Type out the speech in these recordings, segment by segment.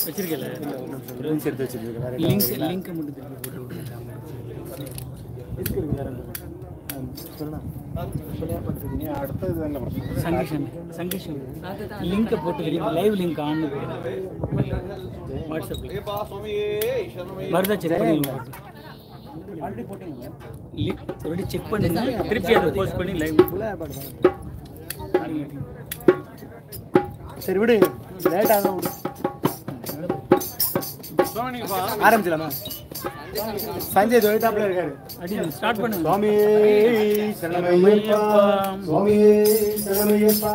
வச்சிருக்கல எடுத்து வச்சிருக்கேன். லிங்க் மட்டும் திருப்பி சங்கீஷ் லிங்கை போட்டு லைவ் லிங்க் ஆன் வாட்ஸ்அப்பில் வருதா செக் பண்ணி ஆல்ரெடி போட்டீங்க ஆல்ரெடி செக் பண்ணுங்க திருப்பி அதை போஸ்ட் பண்ணி லைவ் சரி விடு லேட் ஆகும் ஆரம்பிச்சலாமா சஞ்சய் தொழிற்சாப்பில் இருக்காரு அடி ஸ்டார்ட் பண்ணுங்க சுவாமி சரணமையப்பா சுவாமி சரணமையப்பா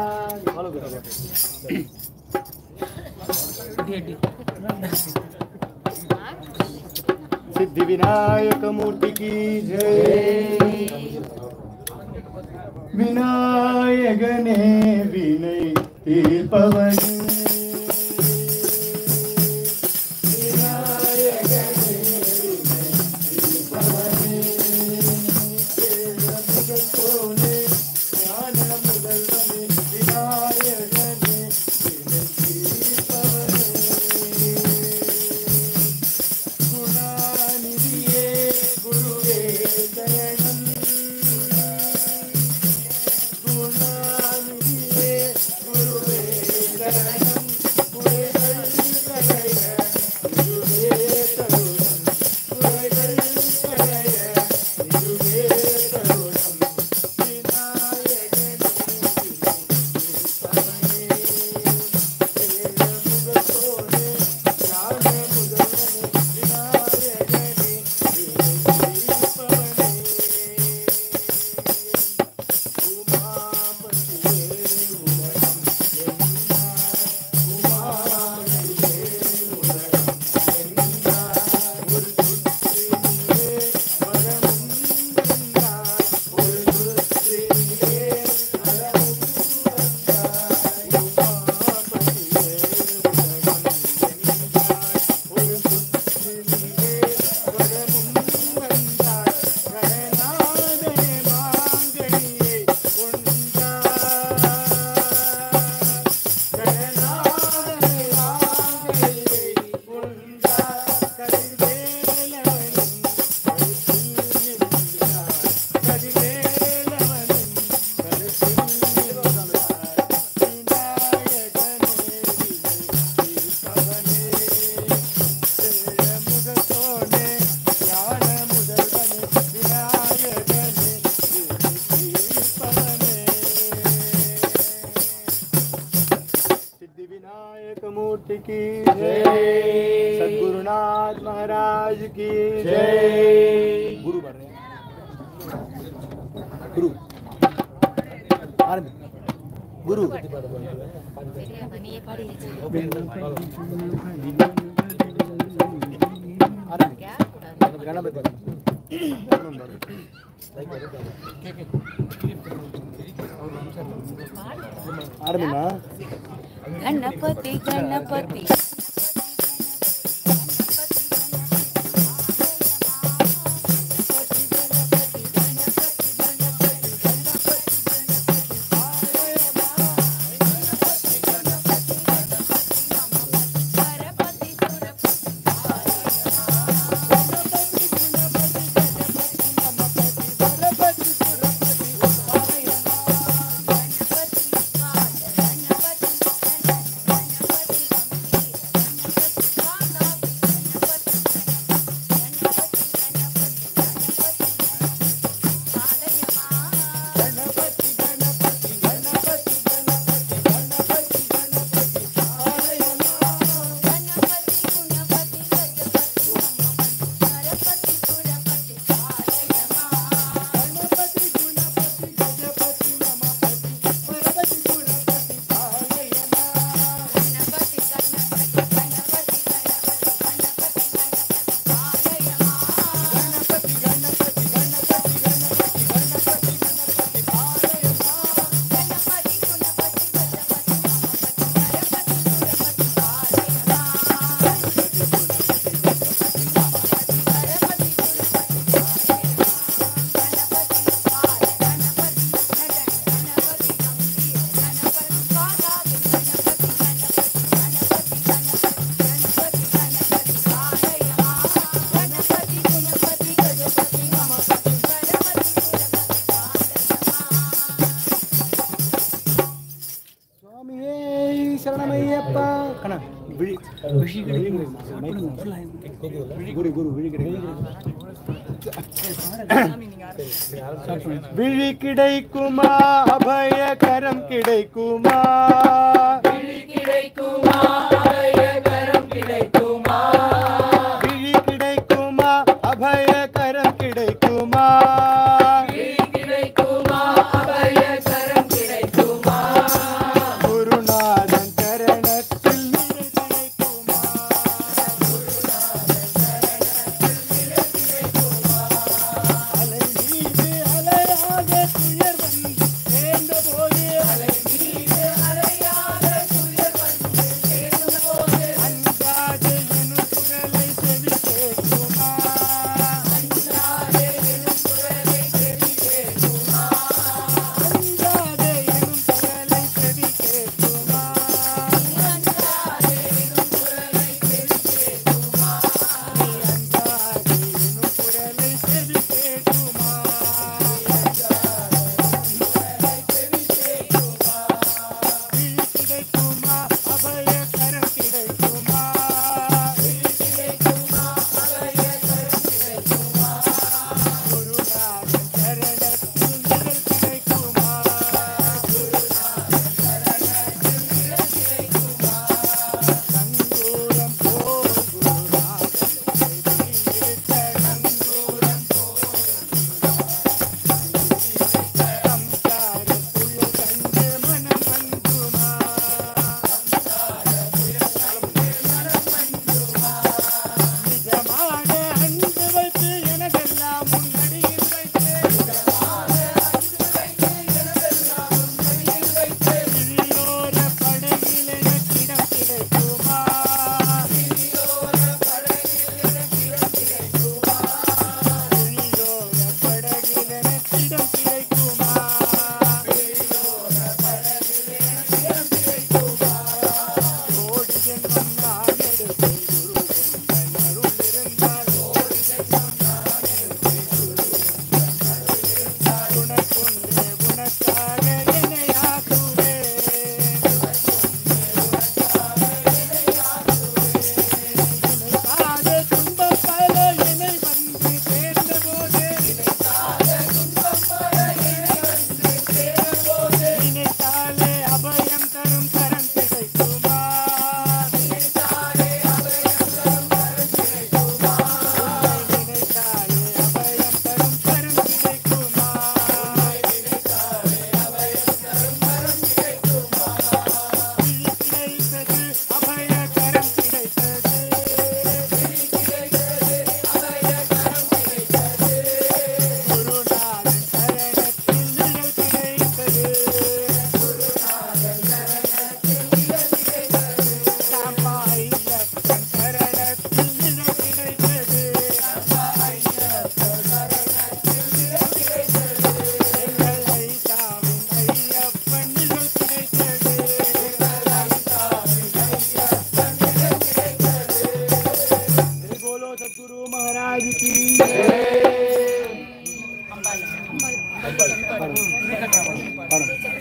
सिद्धि विनायक मूर्ति की जय विनायक ने विनय तीर्पवन मूर्ति की जय सद्गुरुनाथ महाराज की जय गुरु बन रहे हैं गुरु गुरु आरंभना गणपति गणपति கிடைப்பா கண்ணா விழி விஷி கிடைக்கும் குரு குரு விழி கிடைக்கும் விழி கிடைக்குமா அபயகரம் கிடைக்குமா விழி கிடைக்குமா அபயகரம் கிடைக்குமா விழி கிடைக்குமா அபயகரம் கிடைக்குமா விழி கிடைக்குமா அபயகரம் கிடைக்குமா குருநாதன் சரணத்தில் நிலை கிடைக்குமா அலை மீது அலையாக துயர் வந்து சேர்ந்த போது அலை மீது அலையாத துயர் வந்து சேர்ந்த போது அஞ்சாதே எனும் குரலை செவி கேட்குமா அஞ்சாதே எனும் குரலை செவி கேட்குமா அஞ்சாதே எனும் குரலை செவி கேட்குமா அஞ்சாதே எனும் குரலை செவி கேட்குமா அஞ்சாதே எனும் குரலை செவி கேட்குமா விழி கிடைக்குமா அபயகரம் கிடைக்குமா குருநாதன் சரணத்தில் நிழல் கிடைக்குமா நங்கூரம் போல் குருநாதன் இருக்க நங்கூரம் சம்சார புயல் கண்டு மனம் மங்குமா நிஜமான அன்பு வைத்து எனதெல்லாம் முன்னடியில் வைத்து விழியோர படகில் எனக்கிடம் கிடைக்குமா விழியோர படகில் எனக்கிடம் கிடைக்குமா கோடி ஜென்மம் நான் எடுப்பேன் குரு என்ற அருள் இருந்தால் உனக்குண்டே உனக்காக என்னையாக்குவேன் நினைக்காத துன்பம் பல என்னை வந்து சேர்ந்த போது நினைத்தாலே அபயம் தரும் கரம் கிடைக்குமா நினைத்தாலே அபயம் தரும் கரம் கிடைக்குமா விழி கிடைத்தது அபயகரம் கிடைத்தது குருநாதன் சரணத்தில் நிழல் கிடைத்தது சாம்பாயியப்பன் சரணத்தில் நிழல் கிடைத்தது எங்கள் ஐசாவின் ஐயப்பன் நிழல் கிடைத்தது जय बोलो सद्गुरु महाराज की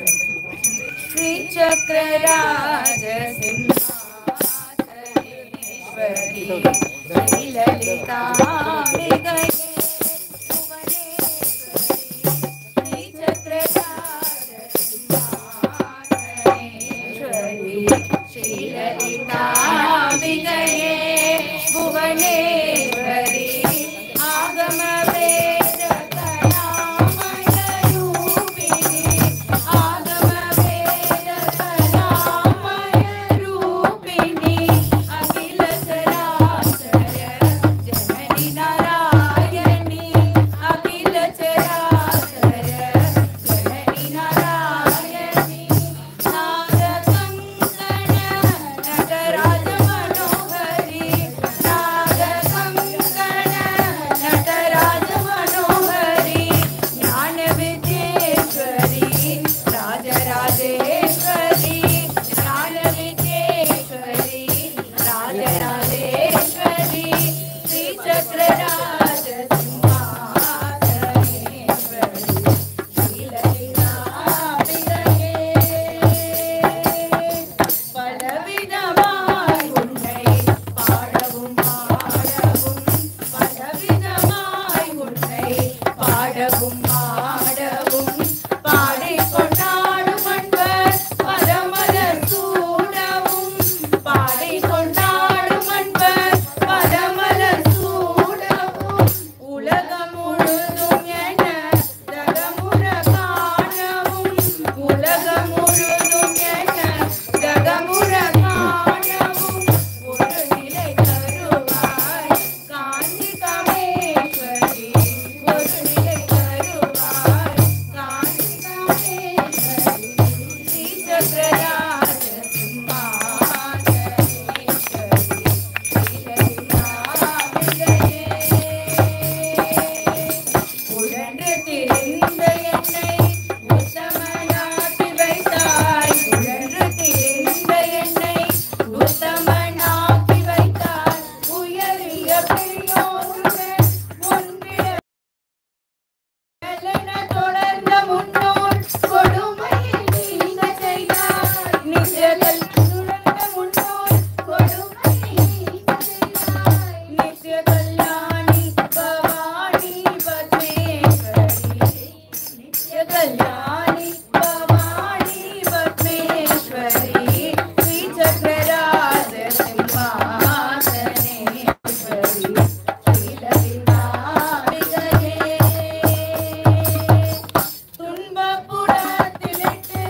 श्री चक्रराज सिंहासनेश्वरी श्री ललिता श्री चक्रराज सिंहासनेश्वरी श्री ललिता विगये भुवनेश्वरी आगम वेद कलामय रूपिणी आगम वेद कलामय रूपिणी अखिल चराचर जननी नारायणी अखिल चराचर जननी नारायणी नागकङ्कण नटराज मनोहरी नागकङ्कण नटराज मनोहरी ज्ञान विद्येश्वरी राजराजेश्वरी ज्ञान विद्येश्वरी राजराजेश्वरी श्री चक्रराज सिंहासनेश्वरी श्री ललिता विगये फलविदं பாடிக்கொண்டாடும் அன்பர் பதமலர் சூடவும் உலகம் முழுதும் என தகமுற காணவும் உலகம் முழுதும் என தகமுற காணவும் ஒரு நிலை தருவாய் காஞ்சி காமேஸ்வரி ஒரு நிலை தருவாய் காஞ்சி காமேஸ்வரி ஸ்ரீ சக்கரராஜ உழன்று திரிந்த என்னை உத்தமனாக்கி வைத்தாய் உழன்று திரிந்த என்னை உத்தமனாக்கி வைத்தாய் உயரிய பெரியோருடன் முன்பிட தொடர்ந்த முன்னோர் கொடுமையை நீங்க செய்தார் நித்தியத்தில் சுழந்த முன்னோர் கொடுமையை நீங்க செய்தார் நித்திய கல்யாணி பவானி பத்மேஸ்வரி நித்திய கல்யாணி பவானி பத்மேஸ்வரி ஸ்ரீ சக்கரராஜ சிம்மாசனேஸ்வரி ஸ்ரீலலிதாம்பிகையே துன்பப்புறத்திலிட்டு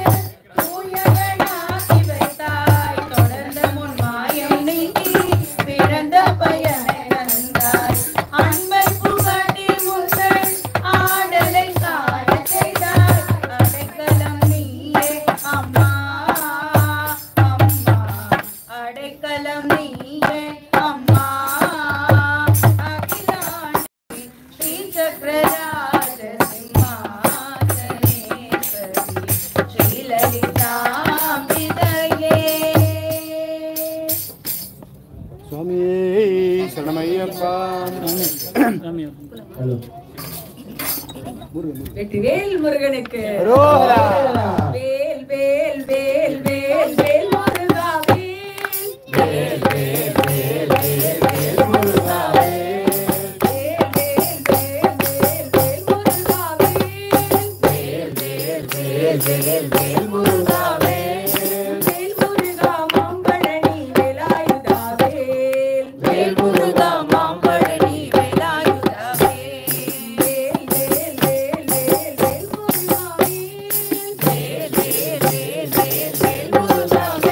தூயவனாக்கி வைத்தாய் தொடர்ந்த முன் மாயம் நீக்கி பிறந்த பயனை தந்தாய் அன்பை புகட்டி முந்தன் ஆடலை காண செய்தாய் அடைக்கலம் நீயே அம்மா அம்மா அடைக்கலம் நீயே அம்மா அகிலாண்டி ஸ்ரீ சக்கரராஜ சிம்மாசனேஸ்வரி ஸ்ரீலலிதாம்பிகையே சுவாமியே சரணமையப்பா. வெற்றிவேல் முருகனுக்கு ரோஹரா. வேல் வேல் வேல் வேல் வேல் முருகா வேல் வேல் வேல் வேல் வேல் முருகா வேல் வேல் வேல் வேல் வேல் முருகா வேல் வேல் வேல் வேல் வேல் முருகா வேல் வேல் முருகா மாம்பழனி வேலாயுதா வேல் வேல் முருகா மாம்பழனி வேலாயுதா வேல் வேல் வேல் வேல் வேல் வேல் முருகா வேல் வேல் வேல் வேல் வேல் முருகா வேல் வேல்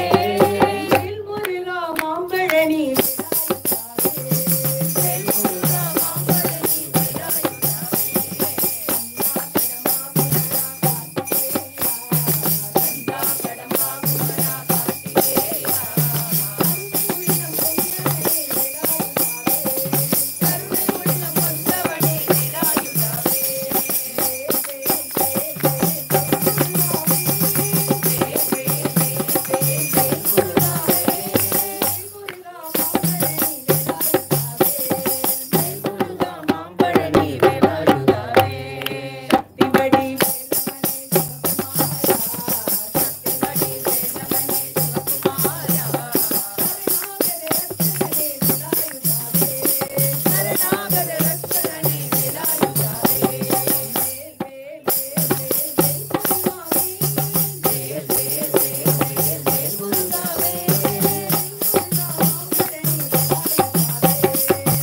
முருகா மாம்பழனி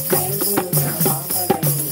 வேல் முருகா மாம்பழனி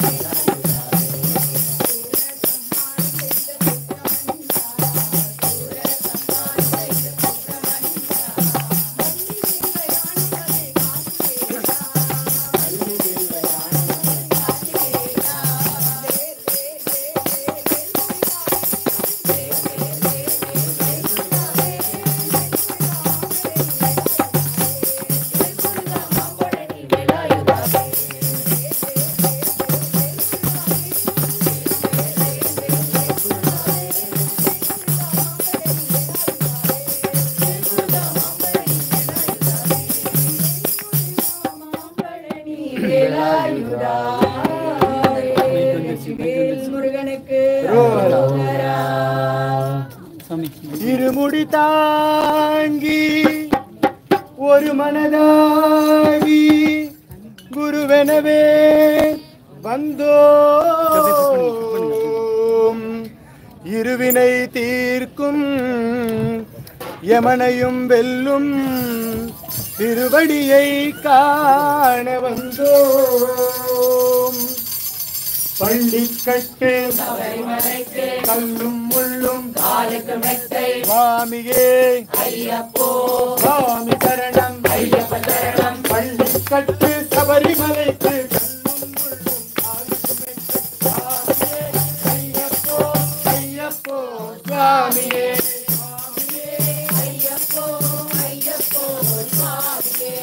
முருகனுக்கு இருமுடி தாங்கி ஒரு மனதாகி குருவெனவே வந்தோம். இருவினை தீர்க்கும் யமனையும் வெல்லும் திருவடியை காண வந்தோம். பள்ளிக்கட்டு சபரிமலைக்கு கல்லும் முள்ளும் காலுக்கு மெத்தை சுவாமியே ஐயப்போ சுவாமி சரணம் ஐயப்ப சரணம் பள்ளிக்கட்டு சபரிமலைக்கு கல்லும் முள்ளும் காலுக்கு மெத்தை சுவாமியே ஐயப்போ ஐயப்போ சுவாமியே ஐயப்போ ஐயப்போ சுவாமியே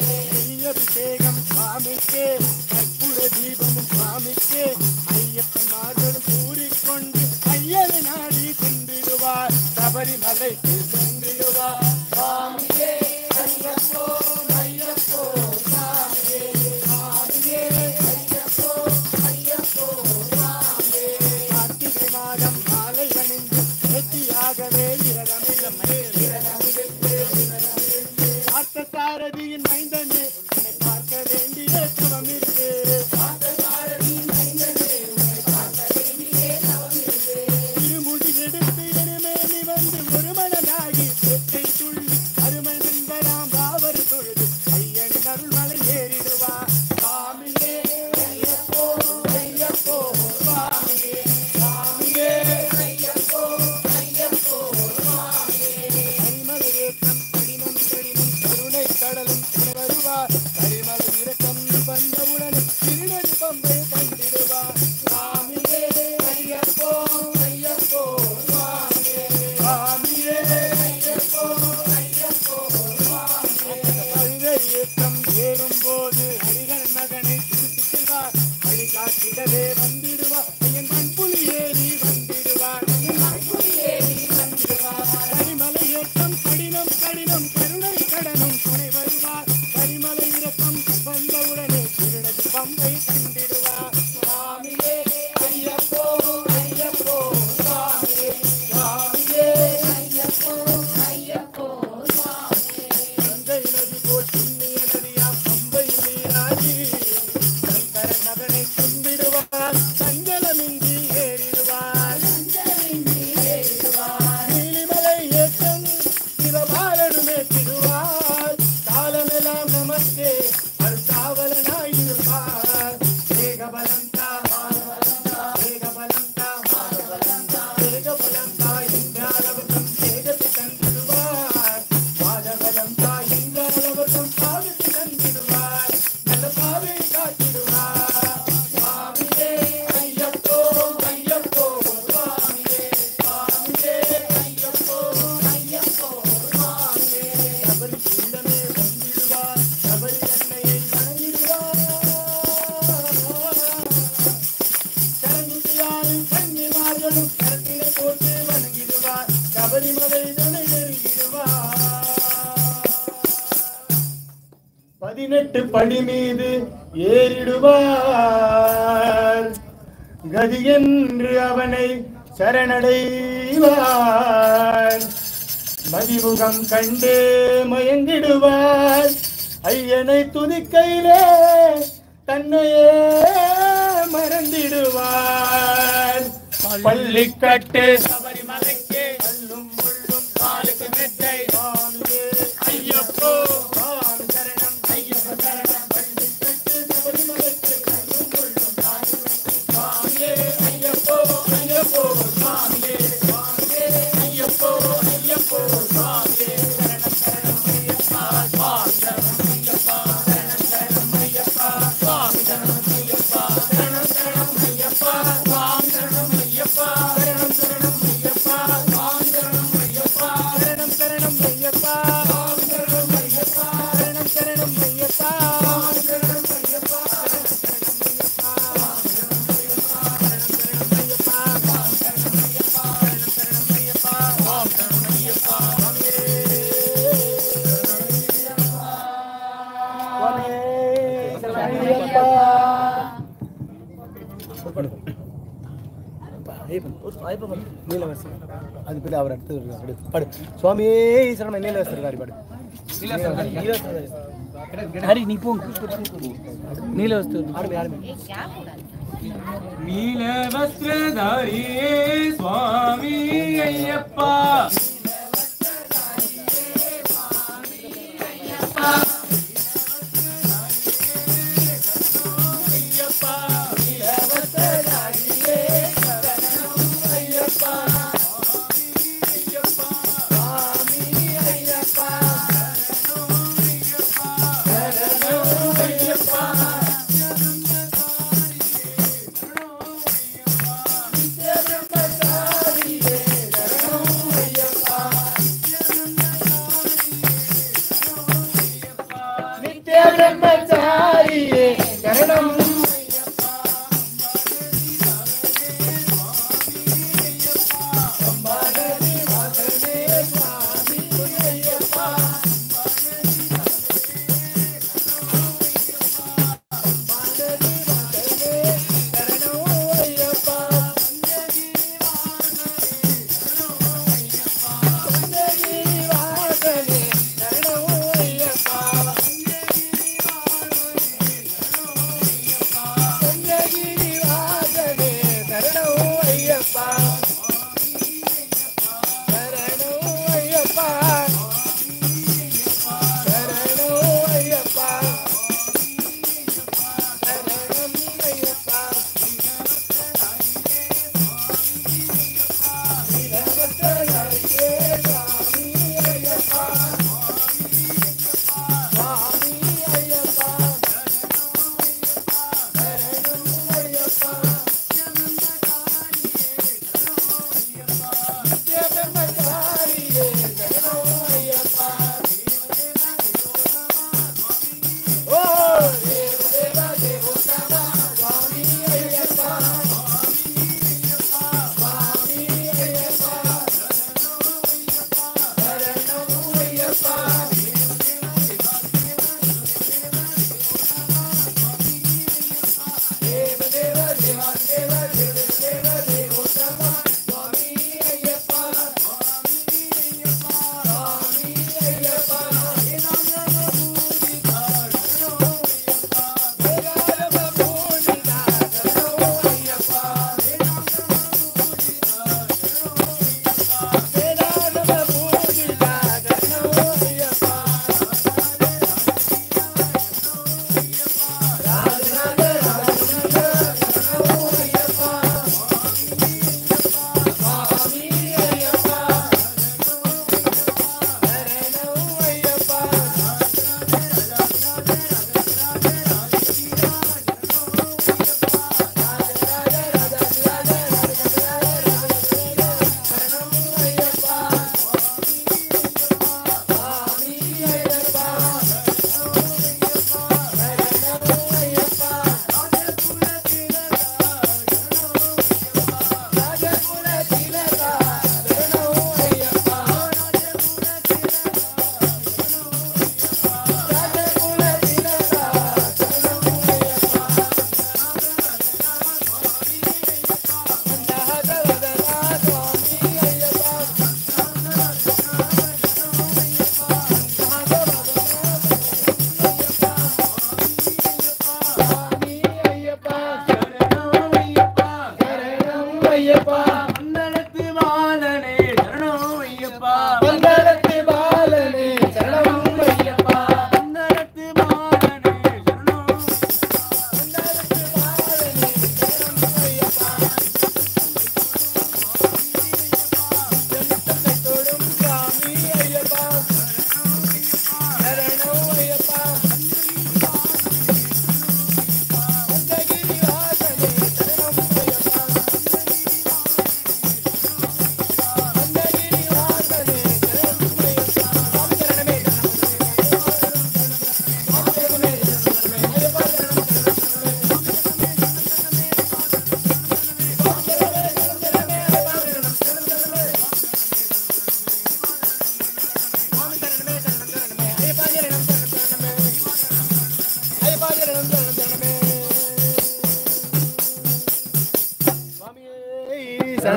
அபிஷேகம் சுவாமிக்கே கற்பூர தீபமும் சுவாமிக்கே ஐயப்பன்மார்களும் கூறிக்கொண்டு ஐயனை நாடி சென்றிடுவார் சபரிமலைக்கு சென்றிடுவார் சுவாமியே ஐயப்போ ஐயப்போ சுவாமியே சுவாமியே ஐயப்போ ஐயப்போ சுவாமியே கார்த்திகை மாதம் மாலை அணிந்து வெற்றியாகவே பார்த்த சாரதியின் மைந்தனே உன்னை பார்க்க வேண்டிய தவம் இருக்கு. திருமுடி எடுத்து எருமேனி வந்து ஒரு மனதாகி பெற்றை துள்ளி அருமை நண்பராம் பாவர் தொழுது ஐயன் அருள்மலை ஏறிடுவார் சுவாமியே ஐயப்போ ஐயப்போ சுவாமியே சுவாமியே ஐயப்போ ஐயப்போ சுவாமியே கரிமலை ஏற்றம் கடினம் கடினம் கருணை கடலும் வருவார் கரிமலை இரக்கம் வந்தவுடன் திருநடி பம்பை கண்டிடுவார் சுவாமியே ஐயப்போ ஐயப்போ சுவாமியே சுவாமியே ஐயப்போ ஐயப்போ சுவாமியே கழுதை ஏற்றம் ஏறும்போது ஹரிகரன் மகனை திருத்தி செல்வார் வழிகாட்டிடவே வந்திடுவார் ஐயன் மண்புலி ஏறி வந்திடுவார் கரிமலை ஏற்றம் கடினம் கடினம் கருணை கடனும் துணை வருவார் கரிமலை இரக்கம் வந்தவுடனே திருநதி பம்பை கண்டிடுவார் சுவாமியே ஐயப்போ ஐயப்போ சுவாமியே சுவாமியே ஐயப்போ ஐயப்போ சுவாமியே கங்கை நதி போல் புண்ணிய நதியாம் பம்பை நீராடி சங்கர மகனை கும்பிடுவார் சஞ்சலமின்றி ஏறிடுவார் நீலிமலை ஏற்றம் சிவபாலனும் ஏற்றிடுவார் காலமெல்லாம் நமக்கே அருள்காவலனாயிருப்பார் வேகபலந்தா வேகபலந்தா வேகபலந்தா என்றாலவசம் வேகத்தை தந்திடுவார் பாதபலந்தா என்றாலவசம் பாதத்தை தந்திடுவார் நல்ல பாதை காட்டிடுவார் சுவாமியே ஐயப்போ ஐயப்போ சுவாமியே சுவாமியே ஐயப்போ ஐயப்போ சுவாமியே சபரி பீடமே வந்திடுவார் சபரி அன்னையை வணங்கிடுவார் கரங்குட்டியாரும் கன்னிமார்களும் கரத்தினை போட்டு வணங்கிடுவார் சபரிமலை தனை நெருங்கிடுவார் 18 படி மீது ஏறிடுவார் கதி என்று அவனை சரணடைவார் மதிமுகம் கண்டு மயங்கிடுவார் ஐயனை துதிக்கையிலே தன்னையே மறந்திடுவார் பள்ளிக்கட்டு சபரிமலைக்கு கல்லும் முள்ளும் காலுக்கு மெத்தை சுவாமியே ஐயப்போ சுவாமி சரணம் ஐயப்ப சரணம் பள்ளிக்கட்டு சபரிமலைக்கு கல்லும் முள்ளும் காலுக்கு மெத்தை சுவாமியே ஐயப்போ ஐயப்போ சுவாமியே சுவாமியே ஐயப்போ ஐயப்போ சுவாமியே சரணம் சரணம் ஐயப்பா சுவாமி சரணம் ஐயப்பா சரணம் சரணம் ஐயப்பா சுவாமி சரணம் ஐயப்பா சரணம் சரணம் ஐயப்பா சுவாமி சரணம் ஐயப்பா சரணம் சரணம் ஐயப்பா சுவாமி சரணம் ஐயப்பா சரணம் சரணம் ஐயப்பா சுவாமி சரணம் ஐயப்பா சரணம் சரணம் ஐயப்பா சுவாமி சரணம் ஐயப்பா அது பேர் அவர் அடுத்து பாடு சுவாமியே சரணம் நீலவஸ்திரகாரி பாடு ஹரி நீ போ நீலவஸ்திர நீலவஸ்திரதாரி சுவாமி ஐயப்பா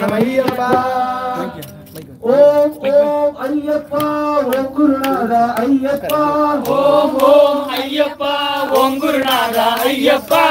சரணமையப்பா ஓம் ஓம் ஐயப்பா ஓம் குருநாதா ஐயப்பா ஓம் ஓம் ஐயப்பா ஓம் குருநாதா ஐயப்பா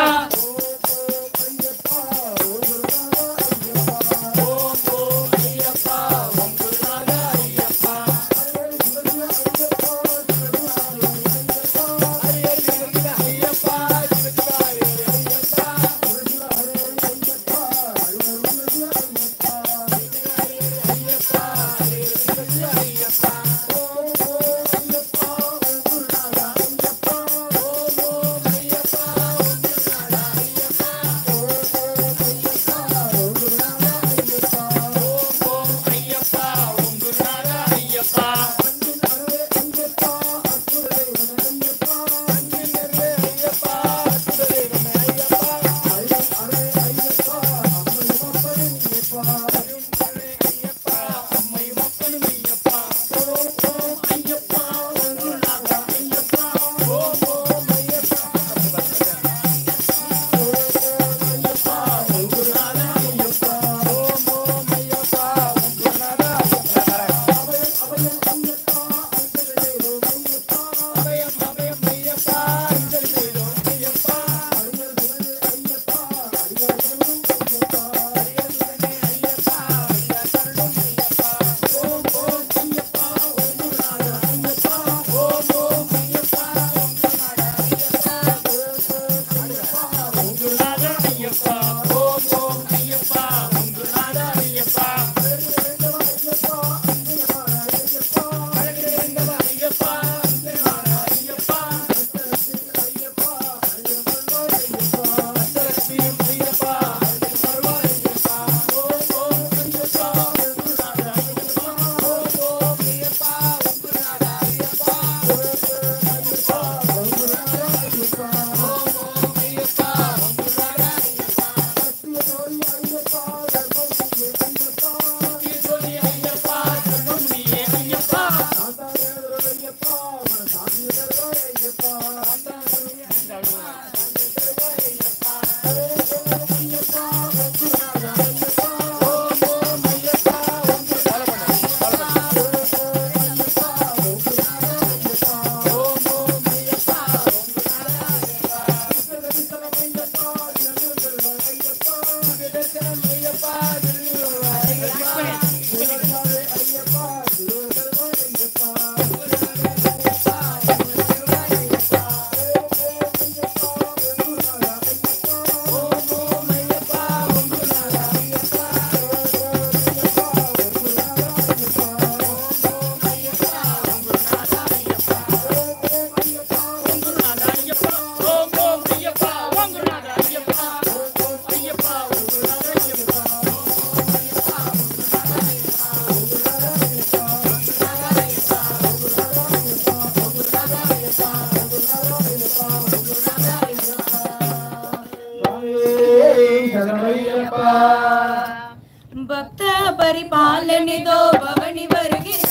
ಭಕ್ತ ಪರಿಪಾಲನಿದೋ ಭವನಿ ವರ್ಗಿನ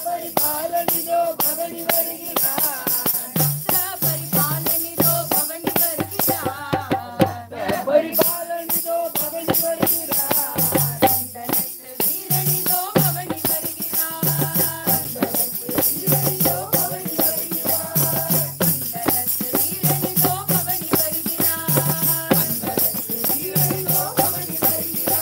ಪರಿಪಾಲನಿದೋ ಭವನಿ ವರ್ಗಿನ ಭಕ್ತ ಪರಿಪಾಲನಿದೋ ಭವನಿ ವರ್ಗಿನ ಪರಿಪಾಲನಿದೋ ಭವನಿ ವರ್ಗಿನ ವೀರನಿದೋ ಭವನಿ ವರ್ಗಿನ ವೀರನಿದೋ ಭವನಿ ವರ್ಗಿನ ವೀರನಿದೋ ಭವನಿ ವರ್ಗಿನ ವೀರನಿದೋ ಭವನಿ ವರ್ಗಿನ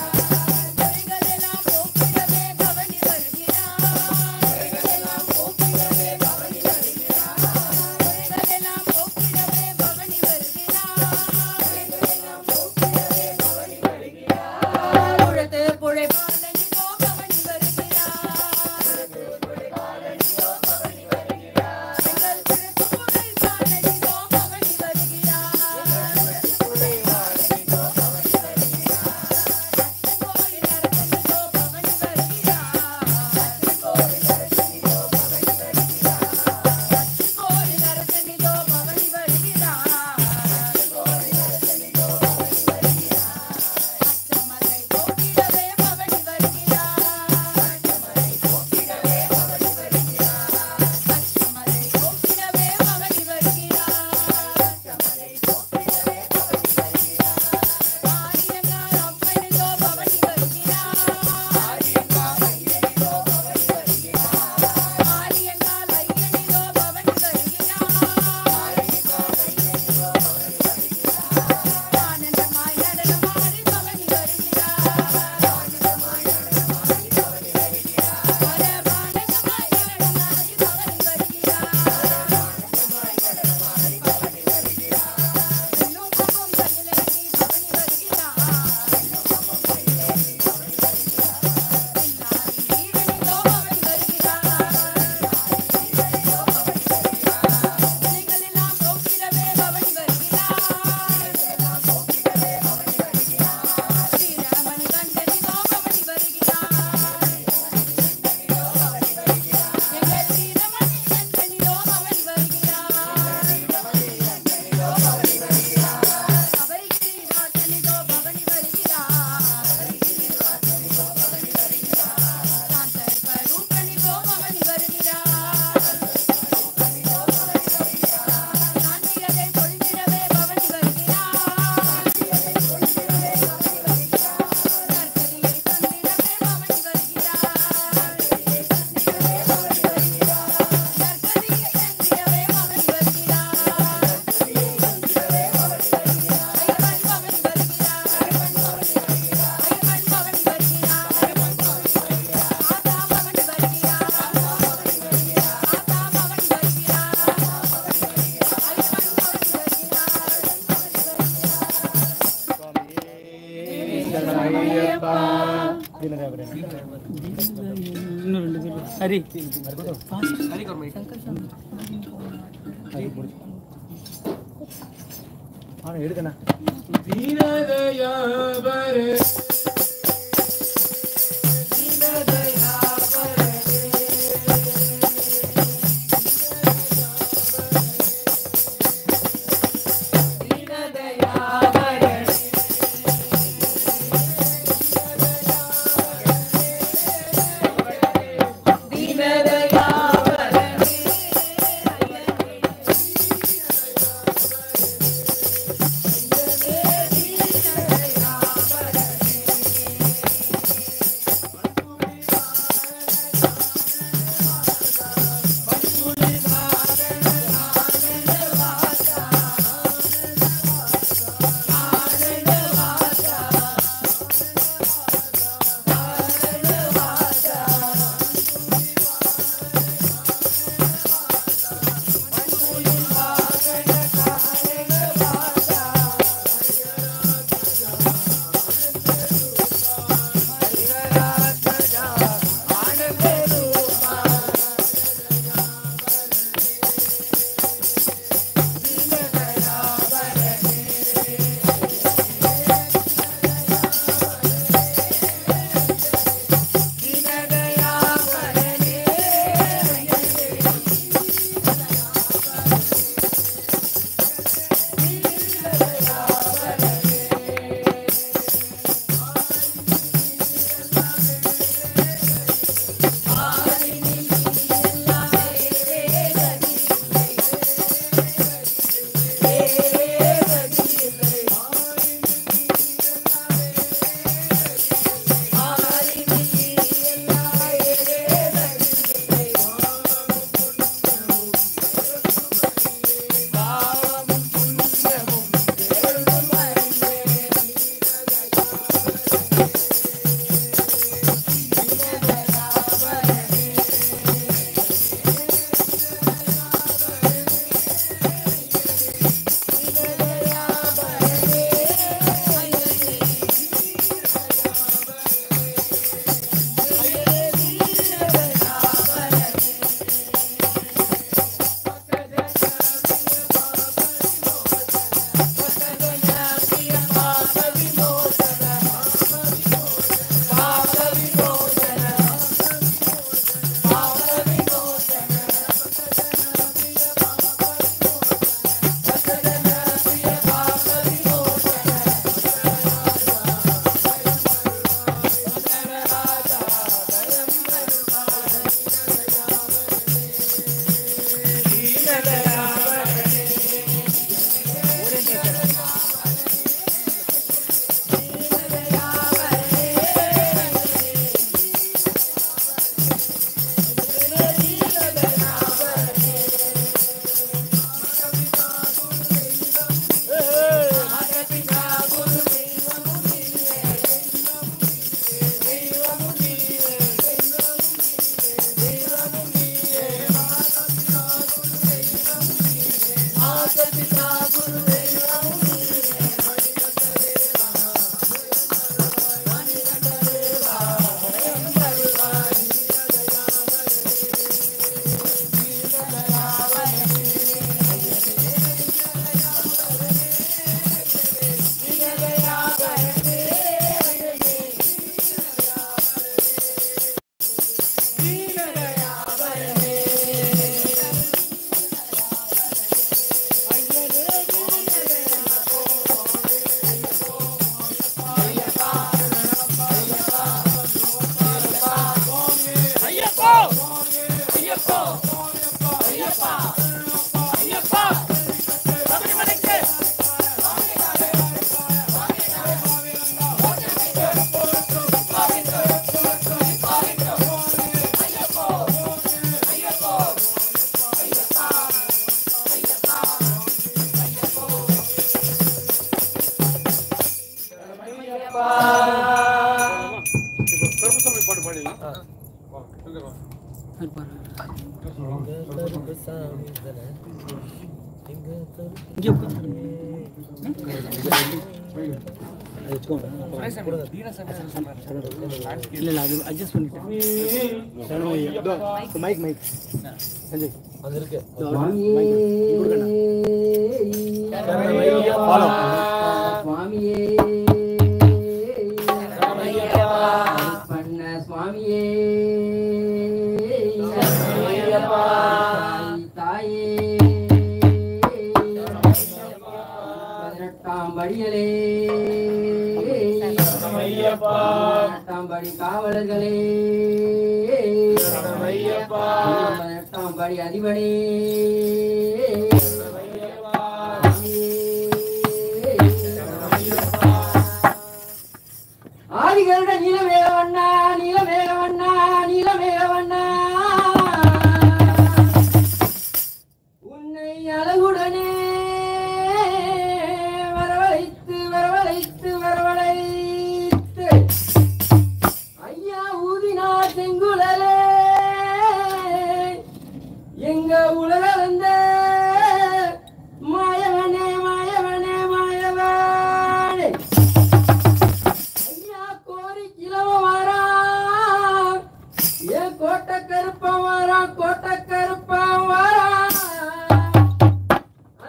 இன்னும் 2 பேர் ஹரி எடுக்கண்ணா தீனதயாபரே இங்கே அது வச்சுக்கோங்க. இல்லை இல்லை அது அட்ஜஸ்ட் பண்ணிட்டேன். மைக் சஞ்சய் அது இருக்கு சுவாமியே பண்ண சுவாமியே தாயே 18ஆம் படிகளே 18ஆம் படி காவலர்களே 18ஆம் படி அதிபனே ஆதிகருட நீலமேகவண்ணா நீலமேகவண்ணா நீலமேகவண்ணா உன்னை அழகுடனே வரவழைத்து வரவழைத்து வரவழைத்து ஐயா ஊதினா செங்குழலே எங்க உலக வந்த மாயவனே மாயவனே மாயவனே ஐயா கோரி கிழவ வாரா ஏ கோட்டை கருப்பம் வாரா கோட்டை கருப்பம் வாரா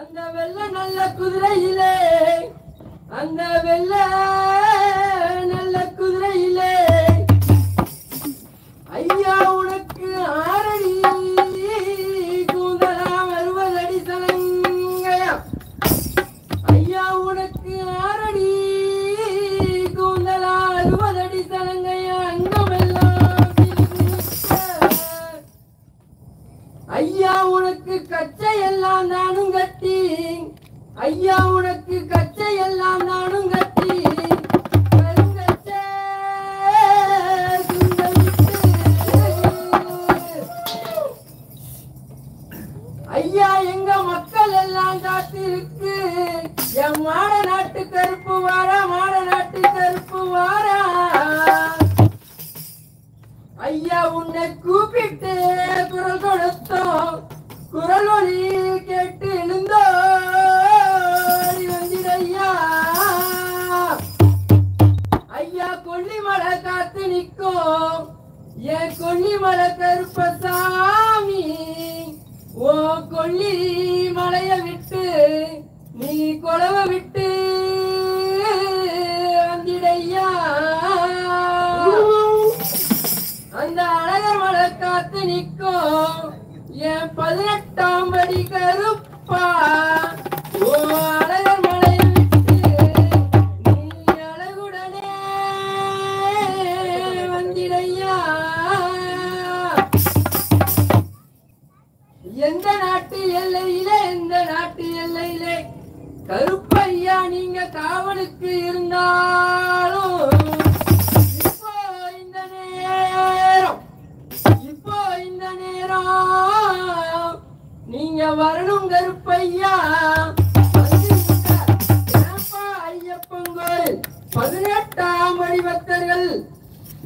அந்த வெள்ள நல்ல குதிரையிலே அந்த வெள்ள நல்ல குதிரையிலே ஐயா உனக்கு ஆரடி கூந்தலா வருவதடி சலங்கையா ஐயா உனக்கு ஆரடி கூந்தலா வருவதடி சலங்கையா அங்கமெல்லாம் ஐயா உனக்கு கச்சை எல்லாம் நானும் கட்டி ஐயா உனக்கு கச்சை எல்லாம் நானும் கட்டி கருங்கச்சை ஐயா எங்க மக்கள் எல்லாம் காத்திருக்கு என் மாட நாட்டு கருப்பு வாரா மாட நாட்டு கருப்பு வாரா ஐயா உன்னை கூப்பிட்டு குரல் கொடுத்தோம் குரல் ஒலி கேட்டு எழுந்தோடி வந்திரையா ஐயா கொல்லிமலை காத்து நிற்கும் என் கொல்லிமலை கருப்பசாமி ஓ கொல்லி மலைய விட்டு நீ கொலவ விட்டு வந்திடையா அந்த அழகர் மலை காத்து நிற்கும் என் 18ஆம் படி கருப்பா ஓ அழகர் மலைய விட்டு நீ அழகுடனே வந்திடையா எந்த நாட்டு எல்லையிலே எந்த நாட்டு எல்லையிலே கருப்பையா நீங்க காவலுக்கு இருந்தாலும் இப்போ இந்த நேரம் நீங்க வரணும் கருப்பையா ஐயப்பன் கோயில் 18ஆம் படி பக்தர்கள்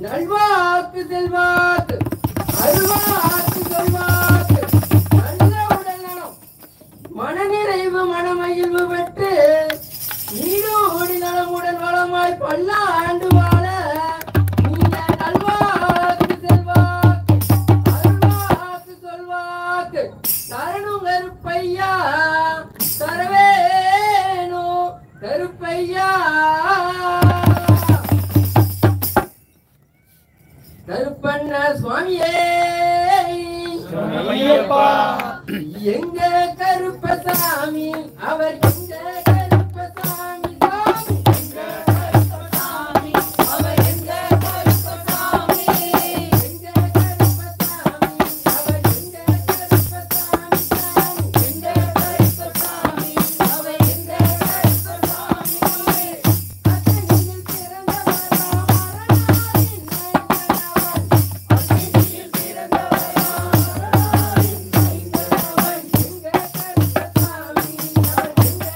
நல்வாக்கு செல்வாக்கு அருவாக்கு செல்வாக்கு மனநிறைவு மனமகிழ்வு பெற்று நீடோடி நலமுடன் வளமாய் பல்லாண்டு வாழ நீங்க நல்வாக்கு செல்வாக்கு அருள்வாக்கு சொல்வாக்கு தரணும் கருப்பையா தரவேணும் கருப்பையா கருப்பண்ண சுவாமியே எங்க கருப்பசாமி அவர் எங்க கருப்பசாமி சாமி அவர் எங்க கருப்பசாமி எங்க கருப்பசாமி அவர் எங்க கருப்பசாமி சாமி எங்க கருப்பசாமி அவர் எங்க கருப்பசாமி அத்தனையில் பிறந்தவரா மரணாரின் அத்தனையில் பிறந்தவரா மரணாரின் எங்க கருப்பசாமி அவர் எங்க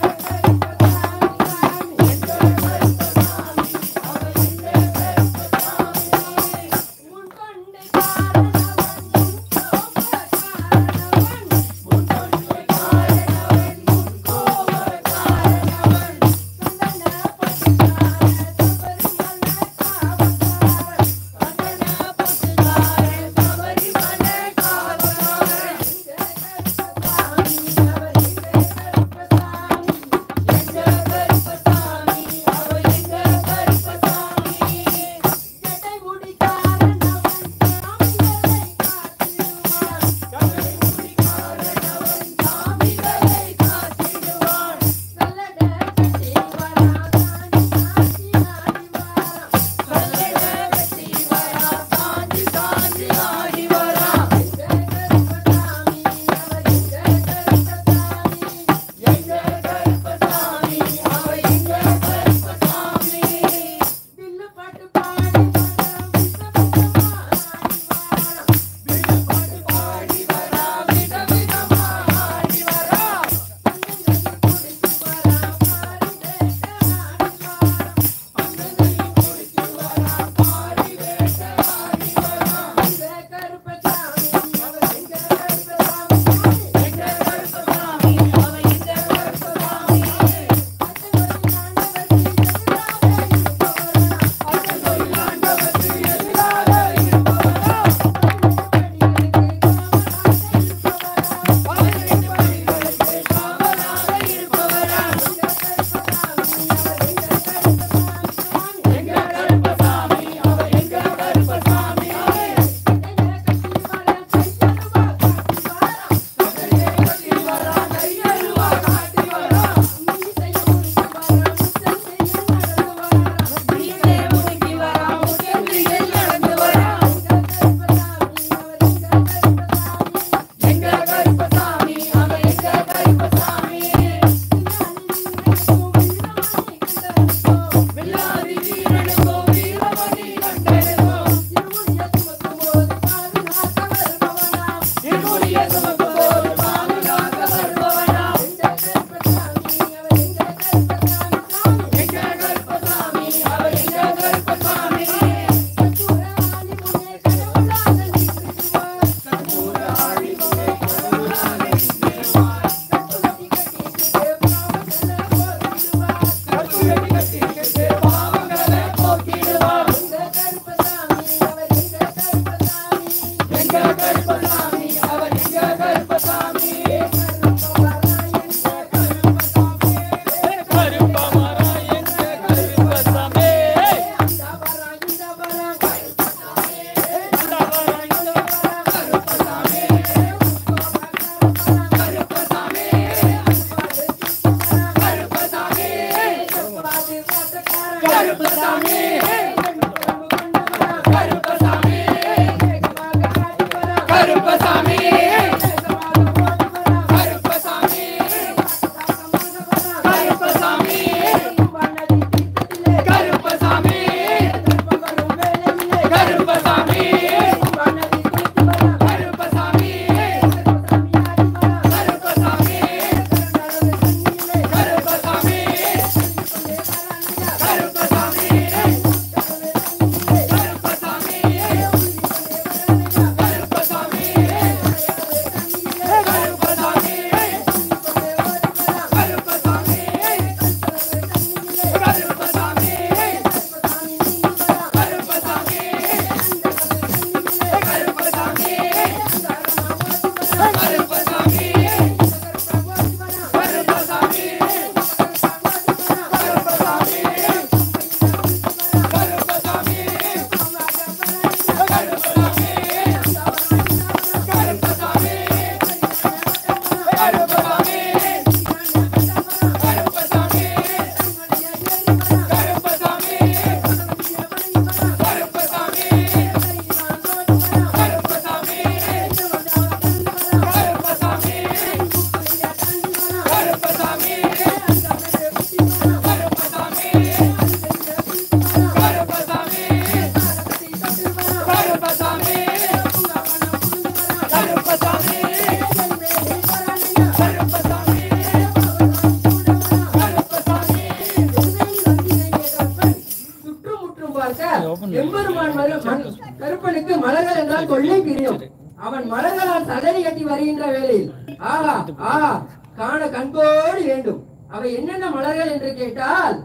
கருப்பனுக்கு மலர்கள் என்றால் கொள்ளை பிரியும். அவன் மலர்களால் சதறி கட்டி வருகின்ற வேளையில் ஆஹா ஆஹா காண கண்கோடி வேண்டும். அவை என்னென்ன மலர்கள் என்று கேட்டால்,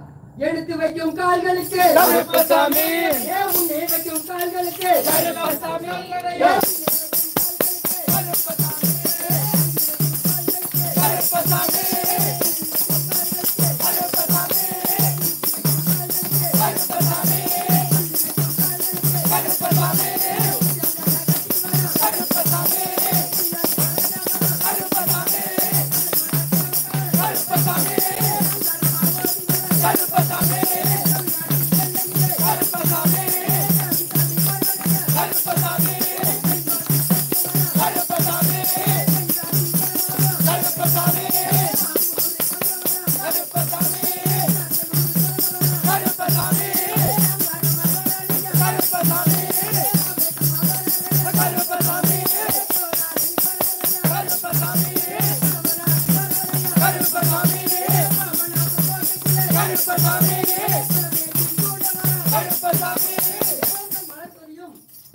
எடுத்து வைக்கும் கால்களுக்கு முன்னே வைக்கும் கால்களுக்கு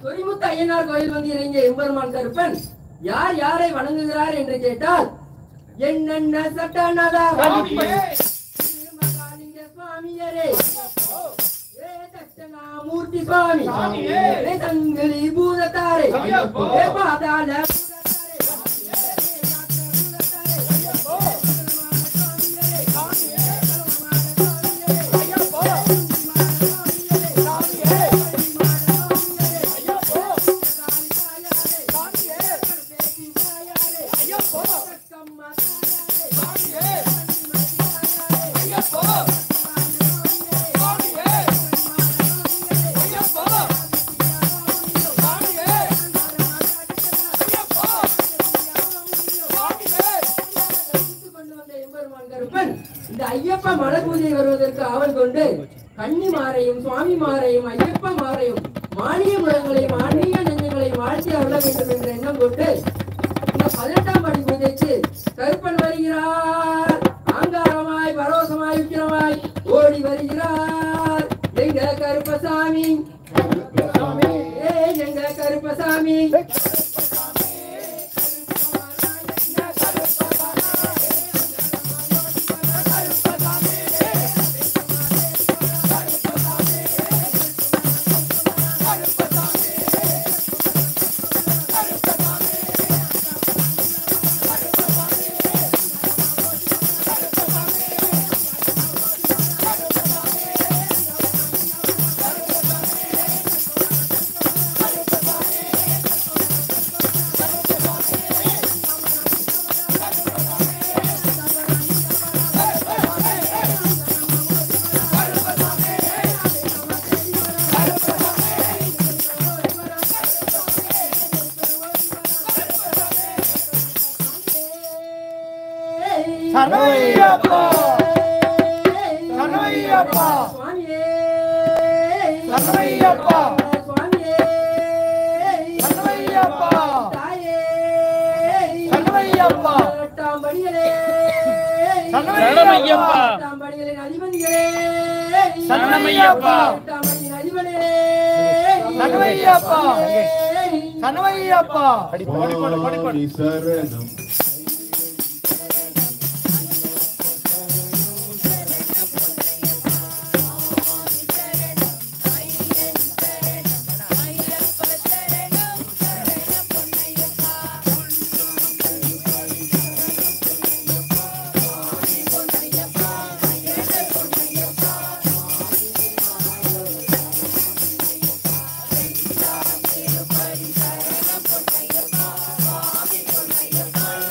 தொரிமுத்து ஐயனார் கோயில் வந்து இறங்கிய எம்பெருமான் கருப்பன் யார் யாரை வணங்குகிறார் என்று கேட்டால், என்னென்ன சட்டநாதா சுவாமியரே, தட்சணாமூர்த்தி சுவாமி, சங்கிலி பூதத்தாரே, பாதாள இந்த ஐயப்ப மலை பூஜை வருவதற்கு ஆவல் கொண்டு கன்னிமாரையும் சுவாமிமாரையும் ஐயப்ப மாரையும் மானிய முழங்களையும் ஆன்மீக நெஞ்சங்களையும் வாழ்த்தி அருள வேண்டும் என்ற எண்ணம் கொண்டு இந்த 18ஆம் படி பூஜைக்கு கருப்பன் வருகிறார். ஆங்காரமாய் பரோசமாய் விக்கிரமாய் ஓடி வருகிறார் எங்க கருப்பசாமி, எங்க கருப்பசாமி. சரணமையப்பா சரணமையப்பா சுவாமியே சரணமையப்பா சுவாமியே சரணமையப்பா தாயே சரணமையப்பா எட்டாம்படிகளே சரணமையப்பா எட்டாம்படிகளின் அதிபதிகளே சரணமையப்பா எட்டாம்படியின் அதிபனே சரணமையப்பா சரணமையப்பா படி படி படி படி சரணம் பொன்னையப்பா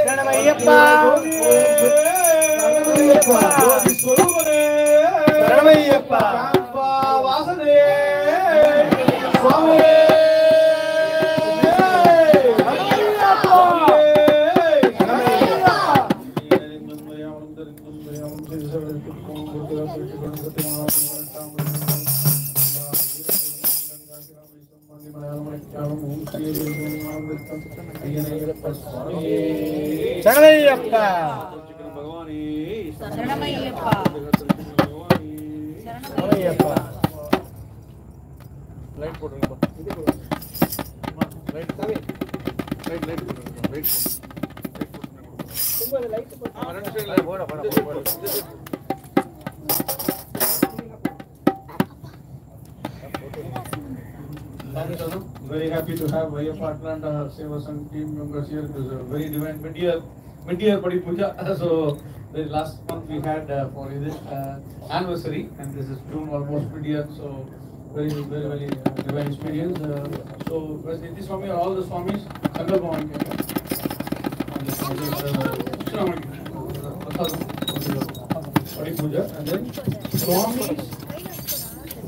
Ganamaiappa சரணமையப்பா வாசனே சுவாமி சரணமையப்பா சரணமையப்பா சரணமையப்பா லைட் போடுறீங்களா லைட் லைட் போடுறீங்களா லைட் போடு Very happy to have Ayappa Atlanta Seva Sangh team members here. It was a very divine mid-year Padi Puja. So the last month we had for this anniversary, and this is June almost mid-year. So very divine experience. So Niti Swami or all the Swamis, Sangal Bhavan Padi Puja, and then Swamis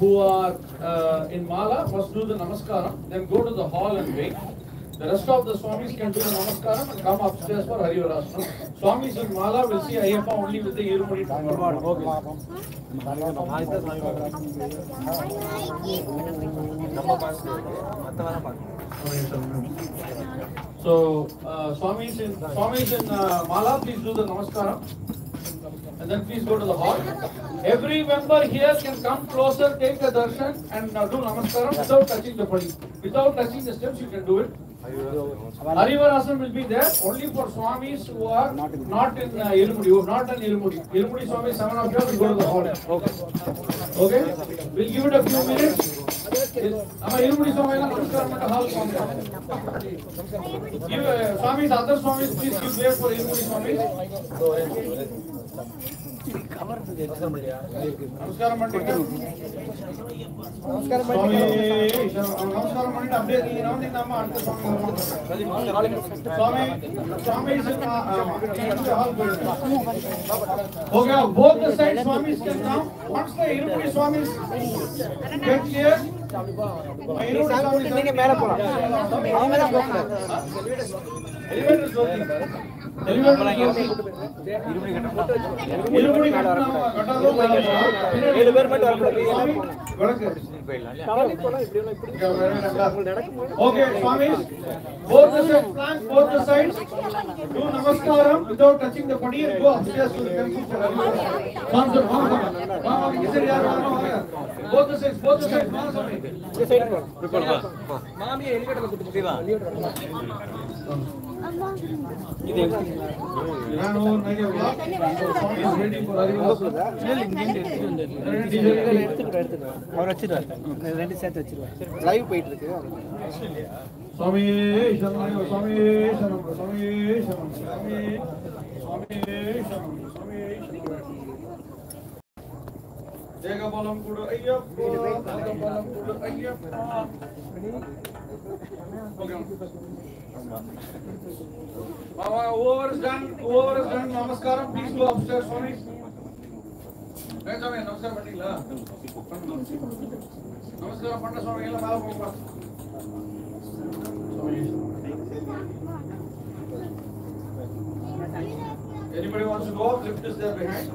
who are in Mala must do the Namaskaram, then go to the hall and wait. The rest of the Swamis can do the Namaskaram and come upstairs for Harivarasana. Swamis in Mala will see Ayappa only with the Irumudi tomorrow. So, Swamis in Mala, please do the Namaskaram. And then please go to the hall. Every member here can come closer, take a darshan and do namaskaram without touching the body. Without touching the steps, you can do it. Harivarasana will be there only for Swamis who are not in Irumudi, who are not in Irumudi. Irumudi Swamis, 7 of you will go to the hall. Okay? We'll give it a few minutes. Irumudi Swamis, namaskaram at the hall. Swamis, other Swamis, please give way for Irumudi Swamis. Namaskaram Mandika. Namaskaram Mandika. Namaskaram Mandika. Update the Namaste Nama Artha Swami. Swami is in the hall. Okay, both the sides Swamis can come. Once the Irumudi Swamis get here, Irumudi Swamis can மேல போலாம். Elevator is working. Irumudi Okay, Swamis, both the sides, flank, both the sides, do namaskaram without touching the body and go upstairs to the temple. Both the sides, live போயிட்டு இருக்கு Swami Shanam, Swami Shanam, Swami Shanam, Swami Shanam, Swami Shanam. Jagabalam Kudu Ayyappa, Jagabalam Kudu Ayyappa. Mama, whoever is done namaskaram, please go upstairs, Swami. Namaskaram Pattila. Namaskaram Panna Swami, ella mala poga. Anybody wants to go up? Lift is there behind.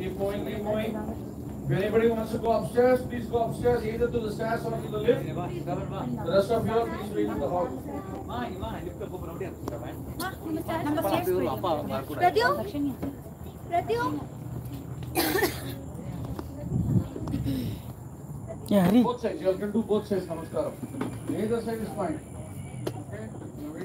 Keep going. If anybody wants to go upstairs, please go upstairs, either to the stairs or to the lift. The rest of you all, please wait in the hall. Both sides, you all can do both sides, namaskaram. Either side is fine. Okay?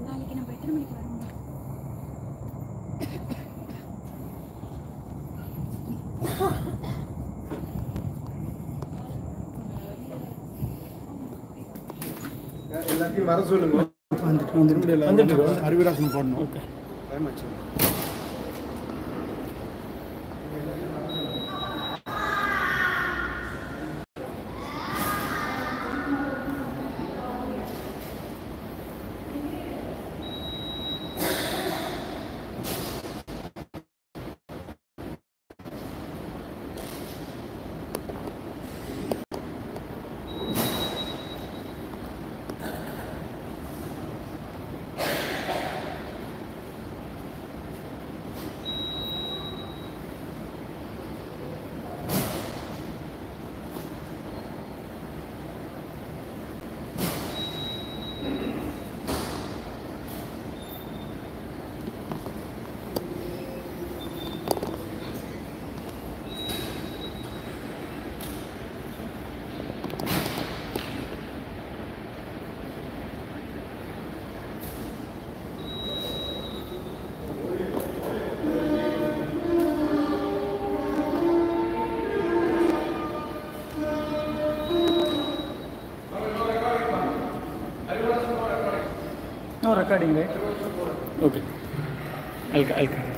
நாளைக்கு நம்ம எத்தனை மணிக்கு வரணும்? எல்லாத்தையும் வர சொல்லுங்க. வந்துட்டு அறிவிராசன் போடணும். ஓகே. டைம் ஆச்சு. No recording, right? Okay. I'll